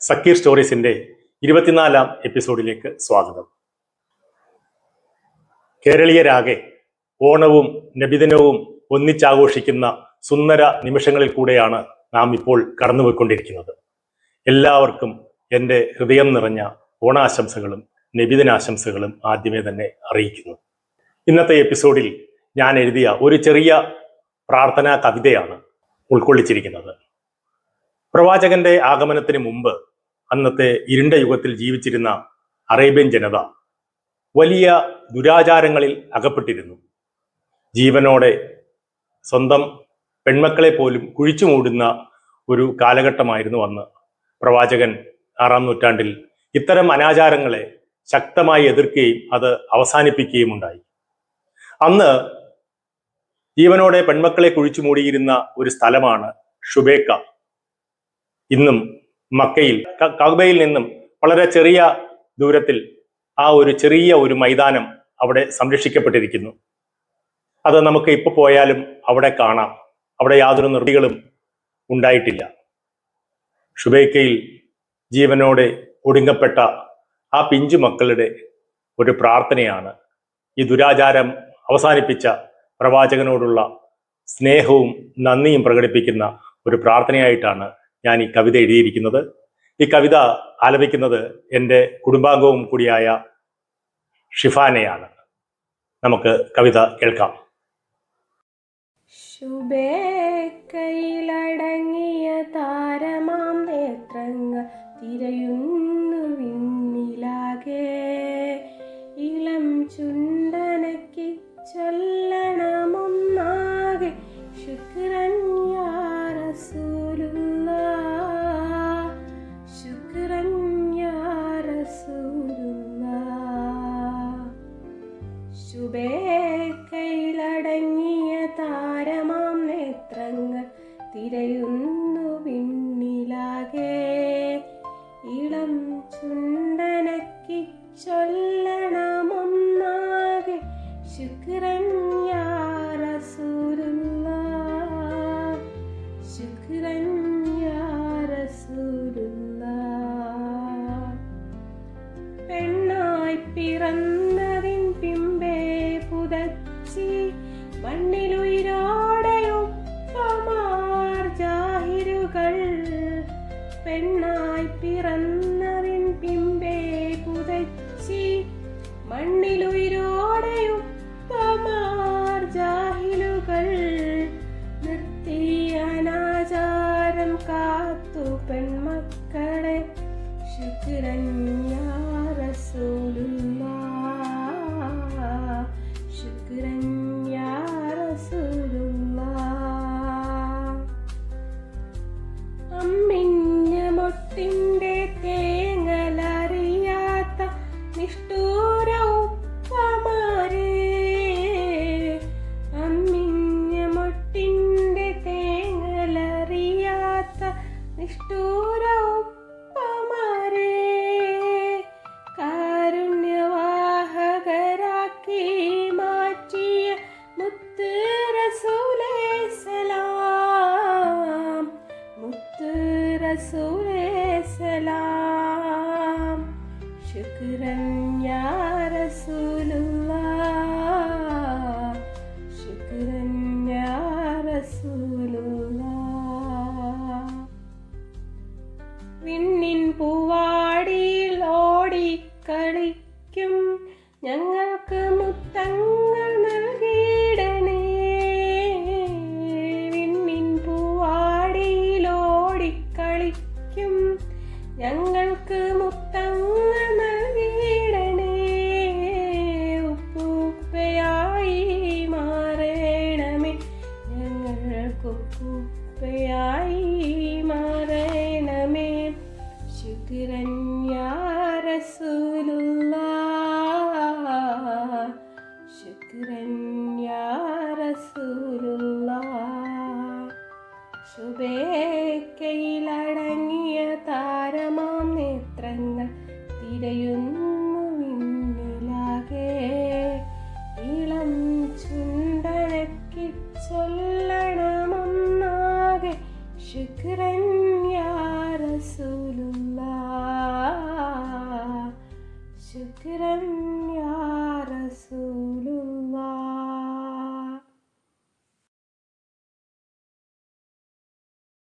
സക്കീർ സ്റ്റോറീസിന്റെ 24-ാം എപ്പിസോഡിലേക്ക് സ്വാഗതം. കേരളീയരാകെ ഓണവും നബിദിനവും ഒന്നിച്ചാഘോഷിക്കുന്ന സുന്ദര നിമിഷങ്ങളിൽ കൂടെയാണ് നാം ഇപ്പോൾ കടന്നുപോയിക്കൊണ്ടിരിക്കുന്നത്. എല്ലാവർക്കും എൻ്റെ ഹൃദയം നിറഞ്ഞ ഓണാശംസകളും നബിദിനാശംസകളും ആദ്യമേ തന്നെ അറിയിക്കുന്നു. ഇന്നത്തെ എപ്പിസോഡിൽ ഞാൻ എഴുതിയ ഒരു ചെറിയ പ്രാർത്ഥനാ കവിതയാണ് ഉൾക്കൊള്ളിച്ചിരിക്കുന്നത്. പ്രവാചകന്റെ ആഗമനത്തിന് മുമ്പ് അന്നത്തെ ഇരുണ്ട യുഗത്തിൽ ജീവിച്ചിരുന്ന അറേബ്യൻ ജനത വലിയ ദുരാചാരങ്ങളിൽ അകപ്പെട്ടിരുന്നു. ജീവനോടെ സ്വന്തം പെൺമക്കളെ പോലും കുഴിച്ചു മൂടുന്ന ഒരു കാലഘട്ടമായിരുന്നു അന്ന്. പ്രവാചകൻ 6-ാം നൂറ്റാണ്ടിൽ ഇത്തരം അനാചാരങ്ങളെ ശക്തമായി എതിർക്കുകയും അത് അവസാനിപ്പിക്കുകയും ഉണ്ടായി. അന്ന് ജീവനോടെ പെൺമക്കളെ കുഴിച്ചു മൂടിയിരുന്ന ഒരു സ്ഥലമാണ് ഷുബേക്ക. ഇന്നും മക്കയിൽ കഅബയിൽ നിന്നും വളരെ ചെറിയ ദൂരത്തിൽ ആ ഒരു ചെറിയ ഒരു മൈതാനം അവിടെ സംരക്ഷിക്കപ്പെട്ടിരിക്കുന്നു. അത് നമുക്ക് ഇപ്പോൾ പോയാലും അവിടെ കാണാം. അവിടെ യാതൊരു നിർമ്മിതികളും ഉണ്ടായിട്ടില്ല. ഷുബൈക്കയിൽ ജീവനോടെ ഒടുങ്ങപ്പെട്ട ആ പിഞ്ചു മക്കളുടെ ഒരു പ്രാർത്ഥനയാണ് ഈ ദുരാചാരം അവസാനിപ്പിച്ച പ്രവാചകനോടുള്ള സ്നേഹവും നന്ദിയും പ്രകടിപ്പിക്കുന്ന ഒരു പ്രാർത്ഥനയായിട്ടാണ് ഞാൻ ഈ കവിത എഴുതിയിരിക്കുന്നത്. ഈ കവിത ആലപിക്കുന്നത് എൻ്റെ കുടുംബാംഗവും കൂടിയായ ഷിഫാനയാണ്. നമുക്ക് കവിത കേൾക്കാം. ശുഭേക്കയിലടങ്ങിയ താരമാം നേത്രങ്ങൾ തിരയുന്നു വിണ്ണിലാകെ, ഇളം ചുണ്ടനക്കി ചൊല്ലണമൊന്നാകെ ശുക്രൻ യാ റസൂലുള്ളാഹ്, ശുക്രൻ യാ റസൂലുള്ളാഹ്. ശുഭേക്കയിലടങ്ങിയ താരമാം നേത്രങ്ങൾ തിരയുന്നു വിണ്ണിലാകെ, ഇളം ചുണ്ടനക്കി ചൊല്ലണമൊന്നാകെ ശുക്രൻ യാ റസൂലുള്ളാഹ്, ശുക്രൻ യാ റസൂലുള്ളാഹ്. പെണ്ണായി പിറന്നതിൻ പിമ്പേ പുതച്ചി മണ്ണിലുയിരോടെയൊപ്പമാർ ജാഹിലുകൾ, പെണ്ണായി പിറന്നതിൻ പിമ്പേ പുതച്ചി മണ്ണിലുയിരോടെയൊപ്പമാർ ജാഹിലുകൾ, നിർത്തിയ അനാചാരം കാത്തു പെൺമക്കളെ ശുക്രൻ യാ റസൂലുള്ളാഹ്, ശുക്രൻ യാ റസൂലുള്ളാഹ്. അമ്മിഞ്ഞ മൊട്ടിൻ്റെ തേങ്ങലറിയാത്ത നിഷ്ഠൂര ഉപ്പമാരെ, അമ്മിഞ്ഞ മൊട്ടിൻ്റെ തേങ്ങലറിയാത്ത നിഷ്ഠൂര ഉപ്പമാരെ, കാരുണ്യവാഹകരാക്കി മാറ്റിയ മുത്ത് റസൂലേ സലാം, മുത്ത് റസൂലേ സലാം. ശുക്രൻ യാ റസൂലുള്ളാഹ്, ശുക്രൻ യാ റസൂലുള്ളാഹ്. വിണ്ണിൻ പൂവാടിയിൽ ഓടിക്കളിക്കും ഞങ്ങൾക്ക് മുത്തങ്ങൾ നൽകിയിടണേ, വിണ്ണിൻ പൂവാടിയിൽ ഓടിക്കളിക്കും ഞങ്ങൾക്ക് മുത്തങ്ങൾ നൽകിയിടണേ, ഉപ്പുപ്പയായി മാറേണമേ ഞങ്ങൾക്ക് ഉപ്പുപ്പയായി മാറേണമേ, ശുക്രൻ യാ റസൂലുള്ളാഹ്, ശുക്രൻ യാ റസൂലുള്ളാഹ്. ശുഭേക്കയിലടങ്ങിയ താരമാം നേത്രങ്ങൾ തിരയുന്നു